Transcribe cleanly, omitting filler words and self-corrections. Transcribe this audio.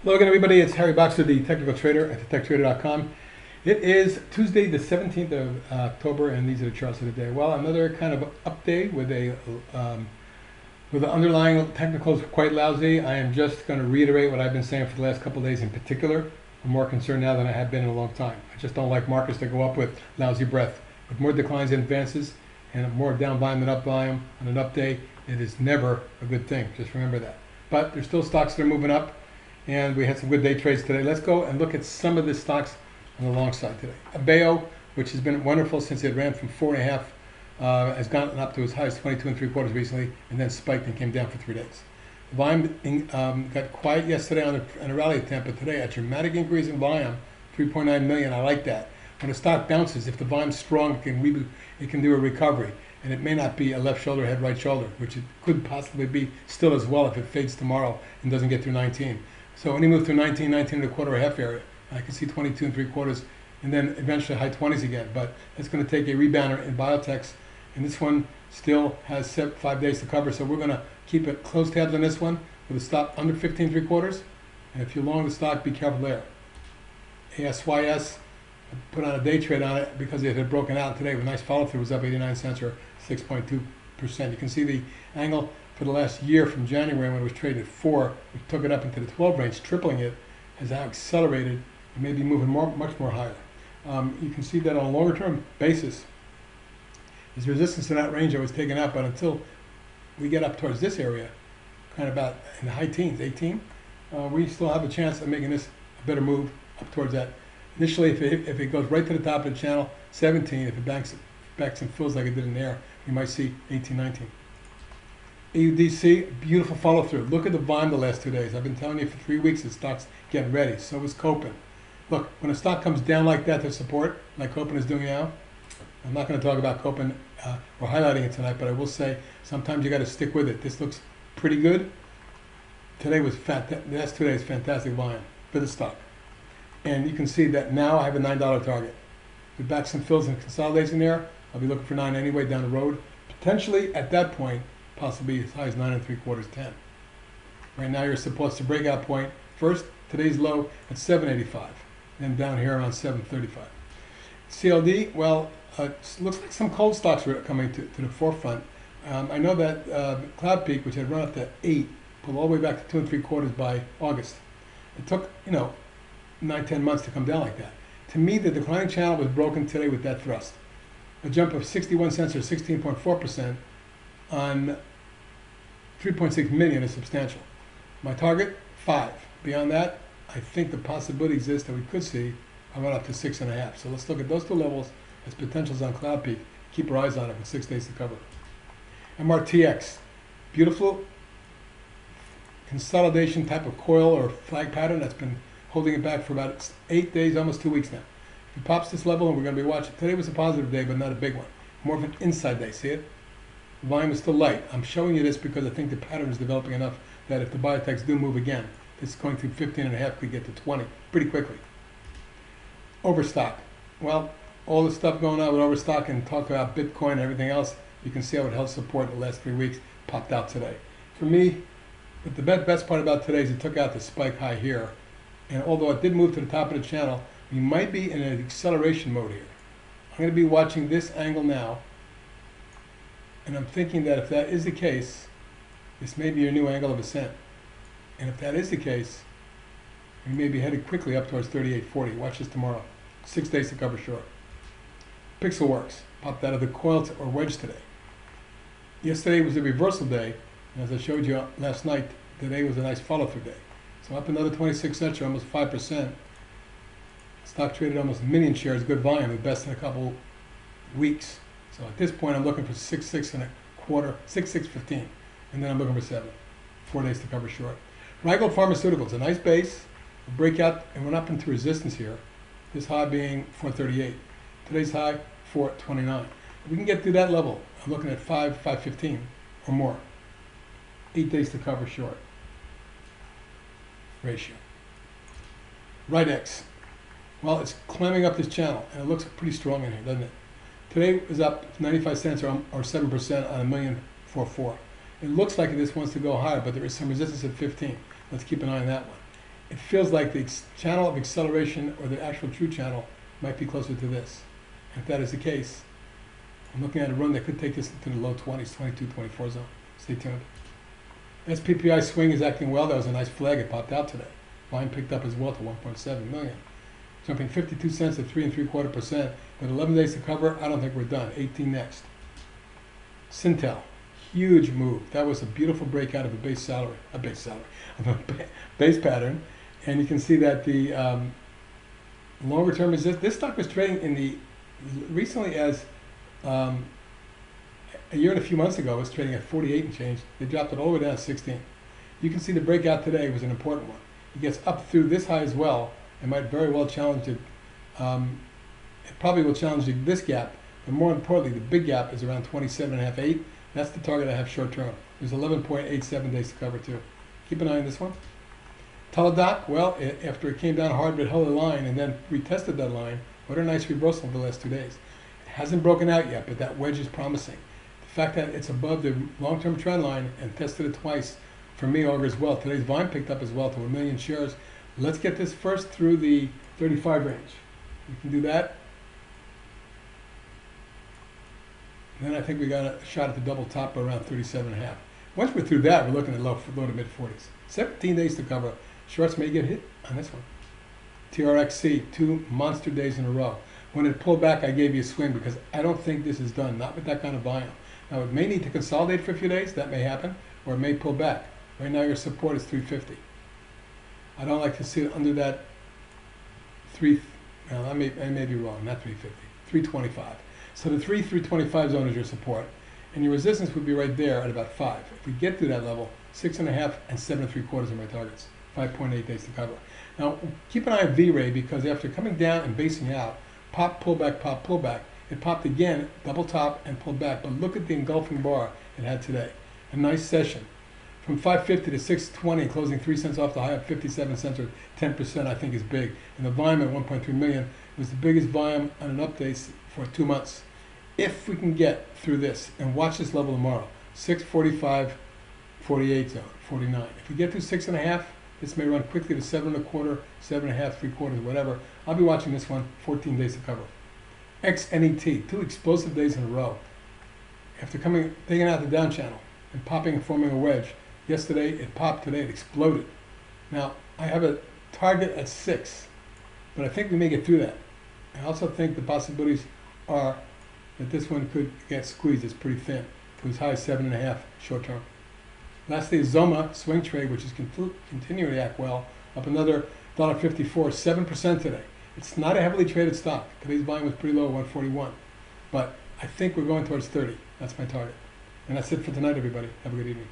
Hello again, everybody. It's Harry Boxer, the technical trader at thetechtrader.com. It is Tuesday, the 17th of October, and these are the charts of the day. Well, another kind of update with the underlying technicals quite lousy. I am just going to reiterate what I've been saying for the last couple of days in particular. I'm more concerned now than I have been in a long time. I just don't like markets that go up with lousy breath. With more declines and advances and more down volume than up volume on an up day, it is never a good thing. Just remember that. But there's still stocks that are moving up, and we had some good day trades today. Let's go and look at some of the stocks on the long side today. ABEO, which has been wonderful since it ran from 4.5, has gotten up to as high as 22 3/4 recently, and then spiked and came down for 3 days. The volume got quiet yesterday on a rally attempt, but today a dramatic increase in volume, 3.9 million. I like that. When a stock bounces, if the volume's strong, it can do a recovery, and it may not be a left shoulder head, right shoulder, which it could possibly be still as well if it fades tomorrow and doesn't get through 19. So when you move through 19, 19 1/4 half area, I can see 22 3/4, and then eventually high 20s again. But it's going to take a rebounder in biotechs, and this one still has 5 days to cover. So we're going to keep it close tabs on this one with a stop under 15 3/4. And if you're long the stock, be careful there. ASYS, I put on a day trade on it because it had broken out today with a nice follow through. It was up 89 cents or 6.2%. You can see the angle for the last year from January when it was traded at 4, we took it up into the 12 range, tripling it, has now accelerated and may be moving much more higher. You can see that on a longer term basis, there's resistance to that range that was taken out, but until we get up towards this area, kind of about in the high teens, 18, we still have a chance of making this a better move up towards that. Initially, if it goes right to the top of the channel, 17, if it backs and fills like it did in there, we might see 18, 19. AUDC, beautiful follow through. Look at the volume the last 2 days. I've been telling you for 3 weeks the stock's getting ready. So is Copen. Look, when a stock comes down like that to support, like Copen is doing now, I'm not going to talk about Copen or highlighting it tonight, but I will say sometimes you got to stick with it. This looks pretty good. Today was the last 2 days, fantastic volume for the stock. And you can see that now I have a $9 target. With backs and fills and consolidates in there, I'll be looking for 9 anyway down the road. Potentially at that point, possibly as high as 9 3/4, 10. Right now you're supposed to breakout point. First, today's low at 785, then down here around 735. CLD, well, looks like some cold stocks are coming to the forefront. I know that Cloud Peak, which had run up to 8, pulled all the way back to 2 3/4 by August. It took, 9-10 months to come down like that. To me, the declining channel was broken today with that thrust. A jump of 61 cents or 16.4% on 3.6 million is substantial. My target, 5. Beyond that, I think the possibility exists that we could see I went up to 6.5. So let's look at those two levels as potentials on Cloud Peak. Keep our eyes on it with 6 days to cover. MRTX, beautiful consolidation type of coil or flag pattern that's been holding it back for about 8 days, almost 2 weeks now. If it pops this level, and we're going to be watching. Today was a positive day, but not a big one. More of an inside day. See it? The volume is still light. I'm showing you this because I think the pattern is developing enough that if the biotechs do move again, it's going through 15.5 could get to 20 pretty quickly. Overstock. Well, all the stuff going on with overstock and talk about Bitcoin and everything else, you can see how it held support the last 3 weeks, popped out today. For me, but the best part about today is it took out the spike high here. And although it did move to the top of the channel, we might be in an acceleration mode here. I'm going to be watching this angle now. And I'm thinking that if that is the case, this may be your new angle of ascent. And if that is the case, we may be headed quickly up towards 38.40. Watch this tomorrow. 6 days to cover short. Pixelworks popped out of the coil or wedge today. Yesterday was a reversal day. And as I showed you last night, today was a nice follow-through day. So up another 26 cents or almost 5%. Stock traded almost a million shares, good volume, the best in a couple weeks. So at this point, I'm looking for 6.25, 6.15, and then I'm looking for 7. 4 days to cover short. Rigel Pharmaceuticals, a nice base, a breakout, and went up into resistance here. This high being 438. Today's high 429. If we can get through that level, I'm looking at 5.15 or more. 8 days to cover short. Ratio. RightX. Well, it's climbing up this channel, and it looks pretty strong in here, doesn't it? Today was up 95 cents or 7% on 1,000,044. It looks like this wants to go higher, but there is some resistance at 15. Let's keep an eye on that one. it feels like the channel of acceleration or the actual true channel might be closer to this. And if that is the case, I'm looking at a run that could take this into the low 20s, 22, 24 zone. Stay tuned. SPPI swing is acting well. That was a nice flag. It popped out today. Volume picked up as well to 1.7 million. Jumping 52 cents at 3.75%. With 11 days to cover, I don't think we're done. 18 next. Syntel, huge move. That was a beautiful breakout of a base pattern. And you can see that the longer term is this stock was trading in the recently as a year and a few months ago. It was trading at 48 and change. They dropped it all the way down to 16. You can see the breakout today was an important one. It gets up through this high as well. It might very well challenge it. It probably will challenge this gap, but more importantly, the big gap is around 27.5, 8. That's the target I have short term. There's 11.87 days to cover too. Keep an eye on this one. TDOC, well, after it came down hard but held a line and then retested that line, what a nice reversal the last 2 days. It hasn't broken out yet, but that wedge is promising. The fact that it's above the long-term trend line and tested it twice, for me, augurs well. Today's volume picked up as well to 1 million shares. Let's get this first through the 35 range. We can do that. And then I think we got a shot at the double top around 37.5. Once we're through that, we're looking at low to mid 40s. 17 days to cover. Shorts may get hit on this one. TRXC, 2 monster days in a row. When it pulled back, I gave you a swing because I don't think this is done, not with that kind of volume. Now, it may need to consolidate for a few days. That may happen, or it may pull back. Right now, your support is 350. I don't like to see it under that I may be wrong, not 350, 325. So the 325 zone is your support, and your resistance would be right there at about 5. If we get to that level, 6.5 and 7.75 are my targets. 5.8 days to cover. Now keep an eye on V-Ray because after coming down and basing out, pop, pullback, it popped again, double top and pulled back. But look at the engulfing bar it had today. A nice session. From 550 to 620, closing 3 cents off the high of 57 cents or 10%, I think is big. And the volume at 1.3 million was the biggest volume on an update for 2 months. If we can get through this and watch this level tomorrow, 645, 48 zone, 49. If we get through 6.5, this may run quickly to 7.25, 7.5, 3/4, whatever. I'll be watching this one, 14 days to cover. XNET, 2 explosive days in a row. After taking out the down channel and popping and forming a wedge, yesterday it popped, today it exploded. Now, I have a target at 6, but I think we may get through that. I also think the possibilities are that this one could get squeezed. It's pretty thin. It was high as 7.5 short term. Lastly, Zoma swing trade, which is continuing to act well, up another $1.54, 7% today. It's not a heavily traded stock. Today's volume was pretty low, 141. But I think we're going towards 30. That's my target. And that's it for tonight, everybody. Have a good evening.